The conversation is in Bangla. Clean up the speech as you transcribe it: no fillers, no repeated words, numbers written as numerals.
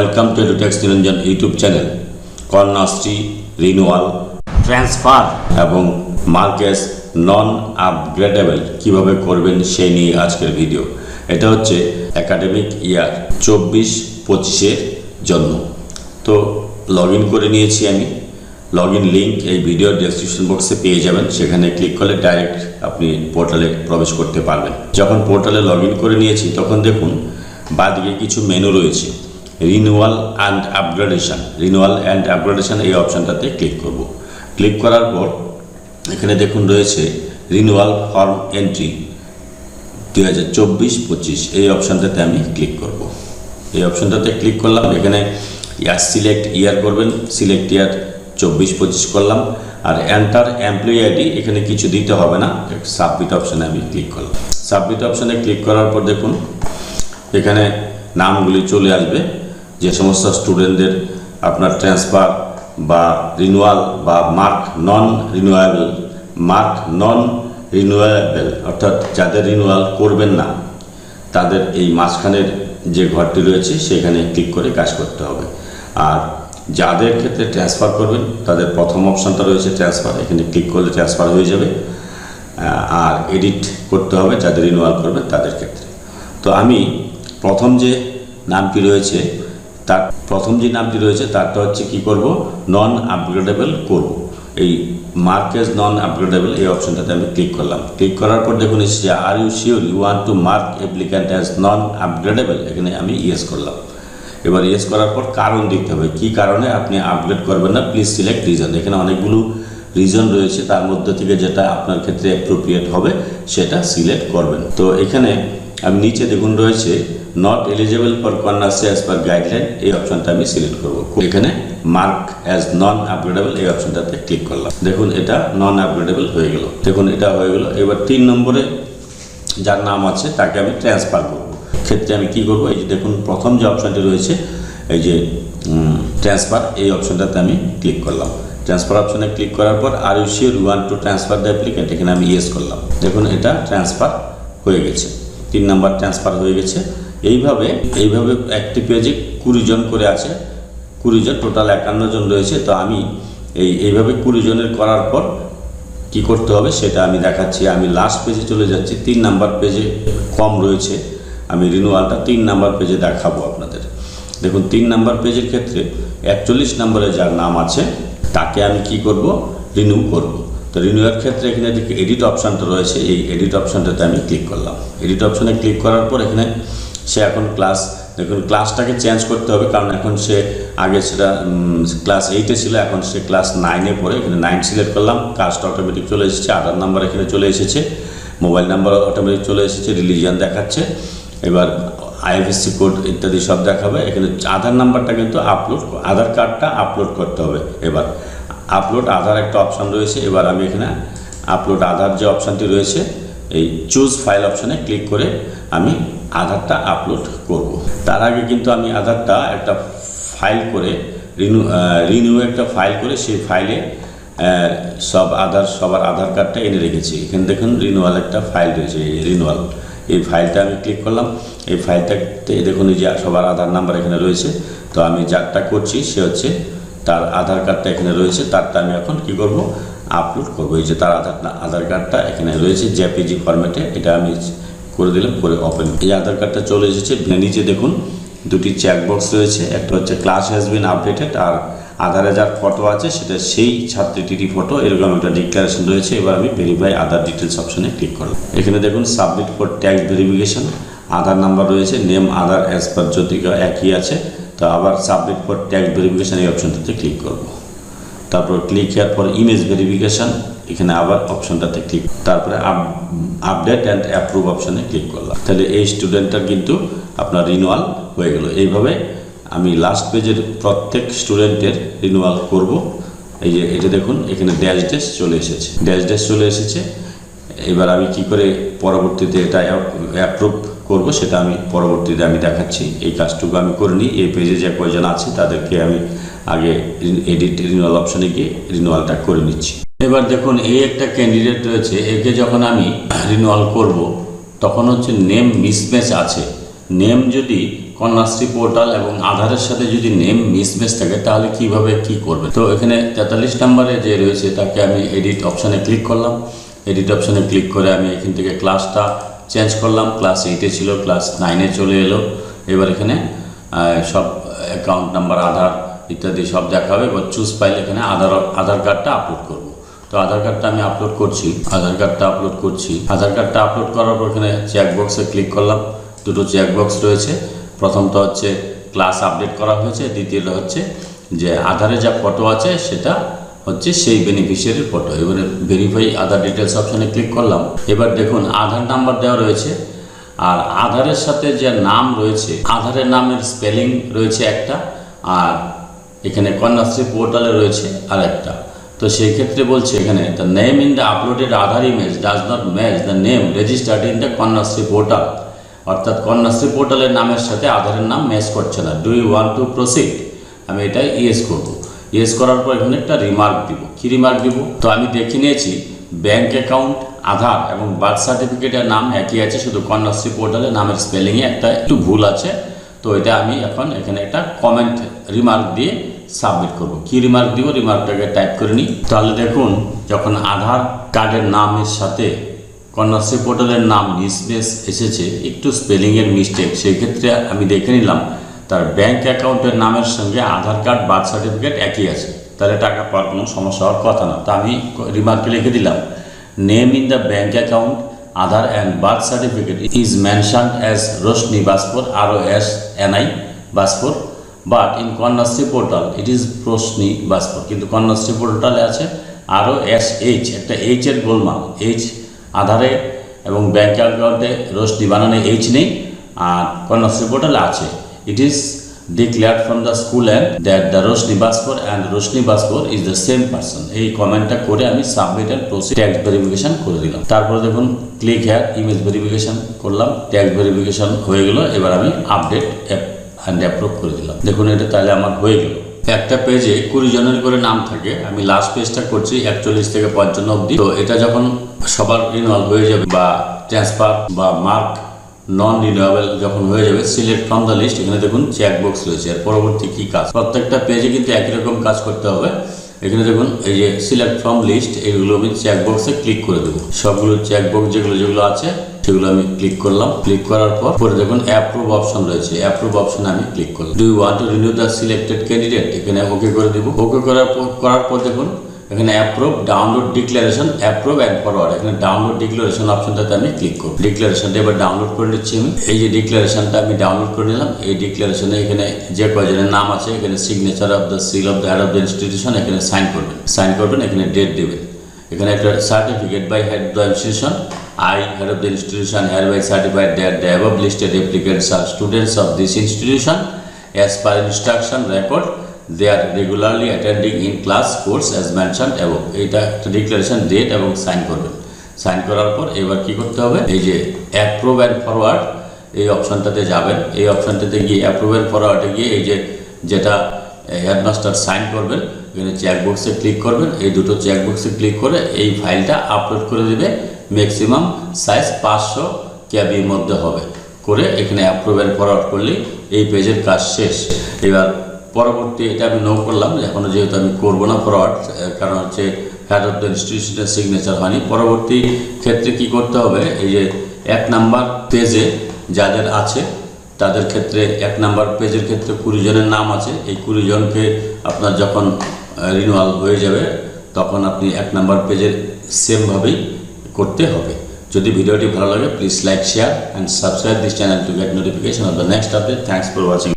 Welcome to এডুটেক্স Niranjan YouTube channel. Kanyashree, renewal, transfer এবং মার্কেস নন আপগ্রেডেবল কীভাবে করবেন সেই নিয়ে আজকের ভিডিও। এটা হচ্ছে একাডেমিক ইয়ার 24-25-এর জন্য। তো লগ ইন করে নিয়েছি আমি। লগ ইন লিঙ্ক এই ভিডিওর ডেসক্রিপশন বক্সে পেয়ে যাবেন। সেখানে ক্লিক করলে ডাইরেক্ট আপনি পোর্টালে প্রবেশ করতে পারবেন। যখন পোর্টালে লগ ইন করে নিয়েছি তখন দেখুন বাদিকে কিছু মেনু রয়েছে, renewal and upgradation. Renewal and upgradation এই অপশানটাতে ক্লিক করব। ক্লিক করার পর এখানে দেখুন রয়েছে রিনিউয়াল ফর্ম এন্ট্রি 2024-25, এই অপশানটাতে আমি ক্লিক করব। এই অপশানটাতে ক্লিক করলাম। এখানে সিলেক্ট ইয়ার করবেন, সিলেক্ট ইয়ার 24-25 করলাম। আর এন্টার এমপ্লয়ি আইডি এখানে কিছু দিতে হবে না, সাবমিট অপশানে আমি ক্লিক করলাম। সাবমিট অপশানে ক্লিক করার পর দেখুন এখানে নামগুলি চলে আসবে, যে সমস্ত স্টুডেন্টদের আপনার ট্রান্সফার বা রিনিউয়াল বা মার্ক নন রিনিউয়েবল অর্থাৎ যাদের রিনিউয়াল করবেন না তাদের এই মাঝখানের যে ঘরটি রয়েছে সেখানে ক্লিক করে কাজ করতে হবে। আর যাদের ক্ষেত্রে ট্রান্সফার করবেন তাদের প্রথম অপশানটা রয়েছে ট্রান্সফার, এখানে ক্লিক করলে ট্রান্সফার হয়ে যাবে। আর এডিট করতে হবে যাদের রিনিউয়াল করবেন তাদের ক্ষেত্রে। তো আমি প্রথম যে নামটি রয়েছে তারটা হচ্ছে কি করব, নন আপগ্রেডেবল করব। এই মার্কেজ নন আপগ্রেডেবল এই অপশনটাতে আমি ক্লিক করলাম। ক্লিক করার পর দেখুন এসেছে are you sure you want to mark applicant as non upgradeable, এখানে আমি ইয়েস করলাম। এবার ইয়েস করার পর কারণ দিতে হবে, কি কারণে আপনি আপগ্রেড করবেন না, প্লিজ সিলেক্ট রিজন। এখানে অনেকগুলো রিজন রয়েছে, তার মধ্যে থেকে যেটা আপনার ক্ষেত্রে অ্যাপ্রোপ্রিয়েট হবে সেটা সিলেক্ট করবেন। তো এখানে আমি নিচে দেখুন রয়েছে not eligible for Kanyashree as per guideline, এই অপশনটা আমি সিলেক্ট করব। এখানে মার্ক অ্যাজ নন আপগ্রেডেবল এই অপশনটাতে ক্লিক করলাম। দেখুন এটা নন আপগ্রেডেবল হয়ে গেল। দেখুন এটা হয়ে গেল। এবার 3 নম্বরে যার নাম আছে তাকে আমি ট্রান্সফার করব। ক্ষেত্রে আমি কি করব, এই যে দেখুন প্রথম যে অপশনটি রয়েছে এই যে ট্রান্সফার, এই অপশনটাতে আমি ক্লিক করলাম। ট্রান্সফার অপশনে ক্লিক করার পর are you sure you want to transfer the applicant, এখানে আমি ইয়েস করলাম। দেখুন এটা ট্রান্সফার হয়ে গেছে, 3 নাম্বার ট্রান্সফার হয়ে গেছে। এইভাবে একটি পেজে 20 জন করে আছে, 20 জন, টোটাল 51 জন রয়েছে। তো আমি এইভাবে 20 জনের করার পর কি করতে হবে সেটা আমি দেখাচ্ছি। আমি লাস্ট পেজে চলে যাচ্ছি, 3 নাম্বার পেজে কম রয়েছে, আমি রিনিউয়ালটা 3 নাম্বার পেজে দেখাবো আপনাদের। দেখুন 3 নাম্বার পেজের ক্ষেত্রে 41 নম্বরে যার নাম আছে তাকে আমি কি করব, রিনিউ করব। তো রিনিউয়ার ক্ষেত্রে এখানে এডিট অপশানটা রয়েছে, এই এডিট অপশানটাতে আমি ক্লিক করলাম। এডিট অপশানে ক্লিক করার পর এখানে সে এখন দেখুন ক্লাসটাকে চেঞ্জ করতে হবে, কারণ এখন সে আগে সেটা ক্লাস 8-এ ছিল, এখন সে ক্লাস 9-এ পড়ে। এখানে 9 সিলেক্ট করলাম, কাস্ট অটোমেটিক চলে এসেছে, আধার নাম্বার এখানে চলে এসেছে, মোবাইল নাম্বার অটোমেটিক চলে এসেছে, রিলিজিয়ান দেখাচ্ছে, এবার আইএফএসসি কোড ইত্যাদি সব দেখাবে। এখানে আধার নাম্বারটা কিন্তু আধার কার্ডটা আপলোড করতে হবে। এবার আপলোড আধার একটা অপশান রয়েছে, এবার আমি এখানে আপলোড আধার যে অপশানটি রয়েছে এই চুজ ফাইল অপশানে ক্লিক করে আমি আধারটা আপলোড করব। তার আগে কিন্তু আমি আধারটা একটা ফাইল করে রিনিউ একটা ফাইল করে সেই ফাইলে সবার আধার কার্ডটা এনে রেখেছি। এখানে দেখুন রিনিউয়াল একটা ফাইল রয়েছে, রিনিউয়াল এই ফাইলটা আমি ক্লিক করলাম। এই ফাইলটাতে দেখুন এই যে সবার আধার নাম্বার এখানে রয়েছে। তো আমি যারটা করছি সে হচ্ছে তার আধার কার্ডটা এখানে রয়েছে, তারটা আমি এখন কি করব, আপলোড করব। এই যে তার আধার কার্ডটা এখানে রয়েছে জেপিজি ফরম্যাটে, এটা আমি করে দিলাম, করে ওপেন। এই আধার কার্ডটা চলে এসেছে। নিচে দেখুন 2টি চেকবক্স রয়েছে, একটা হচ্ছে ক্লাস হ্যাজ বিন আপডেটেড, আর আধারে যার ফটো আছে সেটা সেই ছাত্রীটিরই ফটো, এরকম একটা ডিক্লারেশন রয়েছে। এবার আমি ভেরিফাই আধার ডিটেলস অপশনে ক্লিক করলাম। এখানে দেখুন submit for tax verification, Aadhaar number রয়েছে, নেম আধার অ্যাজ পার জ্যোতিকা একই আছে। তো আবার সাবমিট ফর ট্যাক্স ভেরিফিকেশন এই অপশনটাতে ক্লিক করব। তারপর click here for image verification, এখানে আবার অপশনটাতে ক্লিক, তারপরে আপডেট অ্যান্ড অ্যাপ্রুভ অপশনে ক্লিক করলাম। তাহলে এই স্টুডেন্টটার কিন্তু আপনার রিনিউয়াল হয়ে গেল। এইভাবে আমি লাস্ট পেজের প্রত্যেক স্টুডেন্টের রিনিউয়াল করব। এই যে এটা দেখুন এখানে ড্যাশ চলে এসেছে। এবার আমি কি করে পরবর্তীতে এটা অ্যাপ্রুভ করব সেটা আমি পরবর্তীতে দেখাচ্ছি। এই কাজটুকু আমি করে নিই। এই পেজে যে কয়জন আছে তাদেরকে আমি আগে এডিট রিনিউয়াল অপশনে গিয়ে রিনিউয়ালটা করে নিচ্ছি। এবার দেখুন এই একটা ক্যান্ডিডেট রয়েছে, একে যখন আমি রিনিউয়াল করব তখন হচ্ছে নেম মিসম্যাচ আছে। নেম যদি কন্যাশ্রী পোর্টাল এবং আধারের সাথে যদি নেম মিসম্যাচ থাকে তাহলে কিভাবে কি করবে। তো এখানে 43 নম্বরে যে রয়েছে তাকে আমি এডিট অপশানে ক্লিক করলাম। এডিট অপশানে ক্লিক করে আমি এখান থেকে ক্লাসটা চেঞ্জ করলাম। ক্লাস 8-এ ছিল, ক্লাস 9-এ চলে এলো। এবার এখানে সব অ্যাকাউন্ট নাম্বার, আধার ইত্যাদি সব দেখাবে। এবার চুজ ফাইল, এখানে আধার কার্ডটা আপলোড করব। তো আধার কার্ডটা আমি আপলোড করছি। আধার কার্ডটা আপলোড করার পর এখানে চেকবক্সে ক্লিক করলাম। দুটো চেকবক্স রয়েছে। প্রথমটা হচ্ছে ক্লাস আপডেট করা হয়েছে, দ্বিতীয়টা হচ্ছে যে আধারে যা ফটো আছে সেটা হচ্ছে সেই বেনিফিশিয়ারির ফটো। এবারে ভেরিফাই আধার ডিটেলস অপশানে ক্লিক করলাম। এবার দেখুন আধার নাম্বার দেওয়া রয়েছে, আর আধারের সাথে যে নাম রয়েছে, আধারের নামের স্পেলিং রয়েছে একটা, আর এখানে কন্যাশ্রী পোর্টালে রয়েছে আর একটা। তো সেই ক্ষেত্রে বলছে এখানে the name in the uploaded Aadhaar image does not match the name registered in the Kanyashree portal. অর্থাৎ কন্যাশ্রী পোর্টালের নামের সাথে আধারের নাম ম্যাচ করছে না। Do you want to proceed? আমি এটা ইয়েস করব। ইয়েস করার পর এখানে একটা রিমার্ক দিব। কি রিমার্ক দিব? তো আমি দেখে নিয়েছি ব্যাঙ্ক অ্যাকাউন্ট, আধার এবং বার্থ সার্টিফিকেটের নাম একই আছে, শুধু কন্যাশ্রী পোর্টালে নামের স্পেলিংয়ে একটু ভুল আছে। তো এটা আমি এখন এখানে একটা কমেন্ট রিমার্ক দিয়ে সাবমিট করব। কি রিমার্ক দিব? রিমার্কটাকে টাইপ করে নিই। তাহলে দেখুন যখন আধার কার্ডের নামের সাথে কন্যাশ্রী পোর্টালের নাম মিসম্যাচ এসেছে, একটু স্পেলিংয়ের মিস্টেক, সেই ক্ষেত্রে আমি দেখে নিলাম তার ব্যাঙ্ক অ্যাকাউন্টের নামের সঙ্গে আধার কার্ড, বার্থ সার্টিফিকেট একই আছে, তাহলে টাকা পাওয়ার কোনো সমস্যা হওয়ার কথা না। তা আমি রিমার্কে লিখে দিলাম name in the bank account, Aadhaar and birth certificate is mentioned as Roshni Baspur, ROSNI Baspur, but in Kanyashree portal it is Roshni Baspur. কিন্তু কন্যাশ্রী পোর্টালে আছে ROSH, একটা এইচের গোলমাল। এইচ আধারে এবং ব্যাঙ্ক অ্যাকাউন্টে রোশনি বানানে এইচ নেই, আর কন্যাশ্রী পোর্টালে আছে। It is declared from the school end that the Roshni Baspur and Roshni Baspur is the same person। এই কমেন্টটা করে আমি submit and proceed tax verification করে দিলাম। তারপরে দেখুন ক্লিক হেয়ার ইমেজ ভেরিফিকেশন করলাম, ট্যাক্স ভেরিফিকেশন হয়ে গেল। এবার আমি আপডেট অ্যান্ড অ্যাপ্রুভ করে দিলাম। দেখুন এটা তাহলে আমার হয়ে গেল। একটা পেজে 20 জনের করে নাম থাকে। আমি লাস্ট পেজটা করছি 41 থেকে 55 অবধি। তো এটা যখন সবার রিনিউয়াল হয়ে যাবে বা ট্রান্সফার বা মার্ক নন রিনিউয়েবল যখন হয়ে যাবে, সিলেক্ট ফ্রম দ্য লিস্ট, এখানে দেখুন চেকবক্স রয়েছে। এর পরবর্তী কী কাজ? প্রত্যেকটা পেজে কিন্তু একই রকম কাজ করতে হবে। এখানে দেখুন এই যে সিলেক্ট ফ্রম লিস্ট, এইগুলো আমি চেকবক্সে ক্লিক করে দেবো। সবগুলো চেকবক্স যেগুলো আছে সেগুলো আমি ক্লিক করলাম। ক্লিক করার পরে দেখুন অ্যাপ্রুভ অপশন রয়েছে। অ্যাপ্রুভ অপশনে আমি ক্লিক করলাম। Do you want to renew the selected candidate? এখানে ওকে করে দেবো। ওকে করার পর দেখুন এখানে approve, download declaration, approve and forward. এখানে ডাউনলোড ডিক্লারেশন অপশনটাতে আমি ক্লিক করব। ডিক্লারেশনটা এবার ডাউনলোড করে নিচ্ছি আমি। এই যে ডিক্লারেশনটা আমি ডাউনলোড করে নিলাম। এই ডিক্লারেশনে এখানে যে কয়জনের নাম আছে, এখানে signature of the seal of the head of the institution, এখানে সাইন করবেন, এখানে ডেট দেবেন। এখানে একটা certificate by head of the institution, I, head of the institution, hereby certified that the above listed applicants are students of this institution as per instruction record. They are regularly attending in class course as mentioned above। এইটা একটা ডিক্লারেশন, ডেট এবং সাইন করবেন। সাইন করার পর এবার কি করতে হবে? এই যে অ্যাপ্রুভ অ্যান্ড ফরওয়ার্ড, এই অপশনটাতে যাবেন। এই অপশনটাতে গিয়ে অ্যাপ্রুভ অ্যান্ড ফরওয়ার্ডে গিয়ে এই যে যেটা হেডমাস্টার সাইন করবেন, এখানে চেকবক্সে ক্লিক করবেন। এই দুটো চেকবক্সে ক্লিক করে এই ফাইলটা আপলোড করে দেবে। ম্যাক্সিমাম সাইজ 500 KB মধ্যে হবে। করে এখানে অ্যাপ্রুভ অ্যান্ড ফরওয়ার্ড করলে এই পেজের কাজ শেষ। এবার পরবর্তী এটা আমি নো করলাম, এখনও যেহেতু আমি করবো না ফরওয়ার্ড, কারণ হচ্ছে হেড অফ দ্য ইনস্টিটিউশনের সিগনেচার হয়নি। পরবর্তী ক্ষেত্রে কি করতে হবে? এই যে 1 নাম্বার পেজে যাদের আছে তাদের ক্ষেত্রে 1 নাম্বার পেজের ক্ষেত্রে 20 জনের নাম আছে। এই 20 জনকে আপনার যখন রিনিউয়াল হয়ে যাবে তখন আপনি 1 নাম্বার পেজের সেমভাবেই করতে হবে। যদি ভিডিওটি ভালো লাগে please like, share and subscribe this channel to get notification off the next update. Thanks for watching.